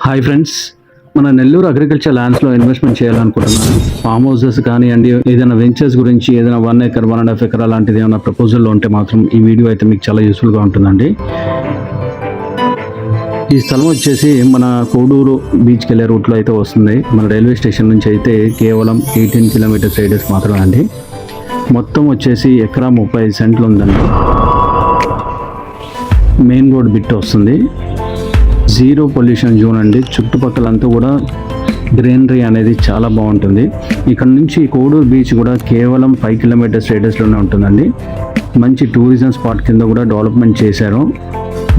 Hi friends, మన Nellore agriculture ల్యాండ్స్లో investment చేయాలనుకుంటున్నాను. Form houses కానివ్వండి, ఏదైనా వెంచర్స్ గురించి ఏదైనా 1 ఎకర్ 1.5 ఎకర్ లాంటిది ఏమైనా ప్రపోజల్లో ఉంటే మాత్రం ఈ వీడియో అయితే మీకు చాలా యూస్ఫుల్గా ఉంటుందండి. ఈ స్థలం వచ్చేసి మన కోడూరు బీచ్కి వెళ్ళే రూట్లో అయితే వస్తుంది. మన రైల్వే స్టేషన్ నుంచి అయితే కేవలం 18 కిలోమీటర్స్ రేడియస్ మాత్రమే అండి. మొత్తం వచ్చేసి ఎకరా 35 సెంట్లు ఉందండి. మెయిన్ రోడ్ బిట్ వస్తుంది. జీరో పొల్యూషన్ జోన్ అండి. చుట్టుపక్కలంతా కూడా గ్రీనరీ అనేది చాలా బాగుంటుంది. ఇక్కడ నుంచి కోడూరు బీచ్ కూడా కేవలం 5 కిలోమీటర్స్ రేడియస్లోనే ఉంటుందండి. మంచి టూరిజం స్పాట్ కింద కూడా డెవలప్మెంట్ చేశారు.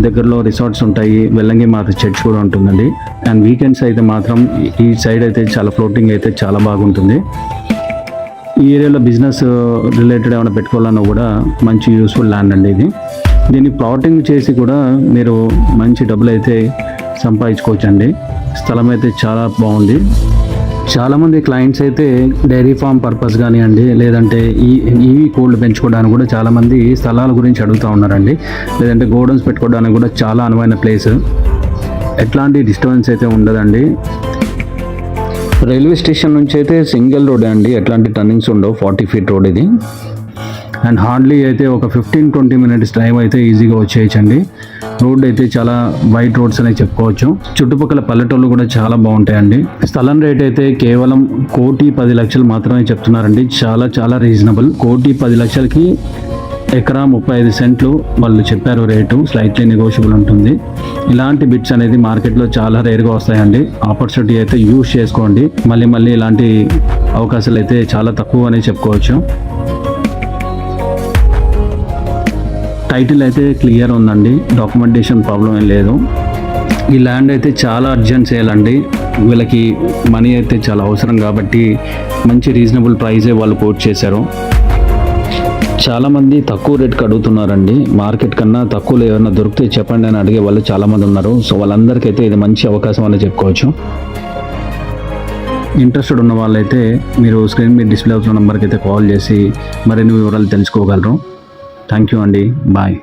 దగ్గరలో రిసార్ట్స్ ఉంటాయి, వెల్లంగి మాత చర్చ్ కూడా ఉంటుందండి. అండ్ వీకెండ్స్ అయితే మాత్రం ఈ సైడ్ అయితే చాలా ఫ్లోటింగ్ అయితే చాలా బాగుంటుంది. ఈ ఏరియాలో బిజినెస్ రిలేటెడ్ ఏమైనా పెట్టుకోవాలన్నా కూడా మంచి యూస్ఫుల్ ల్యాండ్ అండి ఇది. దీన్ని ప్లాటింగ్ చేసి కూడా మీరు మంచి డబ్బులు అయితే సంపాదించుకోవచ్చండి. స్థలం అయితే చాలా బాగుంది. చాలామంది క్లయింట్స్ అయితే డైరీ ఫామ్ పర్పస్ కానివ్వండి, లేదంటే ఈవీ కోళ్ళు పెంచుకోవడానికి కూడా చాలామంది స్థలాల గురించి అడుగుతూ ఉన్నారండి. లేదంటే గోడౌన్స్ పెట్టుకోవడానికి కూడా చాలా అనువైన ప్లేస్. ఎట్లాంటి డిస్టర్బెన్స్ అయితే ఉండదండి. రైల్వే స్టేషన్ నుంచి అయితే సింగిల్ రోడ్ అండి, ఎట్లాంటి టర్నింగ్స్ ఉండవు. 40 ఫీట్ రోడ్ ఇది. అండ్ హార్డ్లీ అయితే ఒక 15-20 మినిట్స్ డ్రైవ్ అయితే ఈజీగా వచ్చేయచ్చండి. రోడ్ అయితే చాలా వైడ్ రోడ్స్ అనే చెప్పుకోవచ్చు. చుట్టుపక్కల పల్లెటూళ్ళు కూడా చాలా బాగుంటాయండి. స్థలం రేట్ అయితే కేవలం 1,10,00,000 మాత్రమే చెప్తున్నారండి. చాలా చాలా రీజనబుల్. 1,10,00,000కి ఎకరా 35 సెంట్లు వాళ్ళు చెప్పారు రేటు. స్లైట్లీ నెగోషియబుల్ ఉంటుంది. ఇలాంటి బిట్స్ అనేది మార్కెట్లో చాలా రేర్గా వస్తాయండి. ఆపర్చునిటీ అయితే యూజ్ చేసుకోండి. మళ్ళీ ఇలాంటి అవకాశాలు అయితే చాలా తక్కువ అనే చెప్పుకోవచ్చు. టైటిల్ అయితే క్లియర్ ఉందండి. డాక్యుమెంటేషన్ ప్రాబ్లం ఏం లేదు. ఈ ల్యాండ్ అయితే చాలా అర్జెంట్ చేయాలండి. వీళ్ళకి మనీ అయితే చాలా అవసరం కాబట్టి మంచి రీజనబుల్ ప్రైజే వాళ్ళు కోట్ చేశారు. చాలామంది తక్కువ రేట్కి అడుగుతున్నారండి. మార్కెట్ కన్నా తక్కువలో ఏమైనా దొరికితే చెప్పండి అని అడిగే వాళ్ళు చాలామంది ఉన్నారు. సో వాళ్ళందరికైతే ఇది మంచి అవకాశం అని చెప్పుకోవచ్చు. ఇంట్రెస్టెడ్ ఉన్న వాళ్ళైతే మీరు స్క్రీన్ మీద డిస్ప్లే అవుతున్న నెంబర్కి అయితే కాల్ చేసి మరిన్ని వివరాలు తెలుసుకోగలరు. థ్యాంక్ యూ అండి. బాయ్.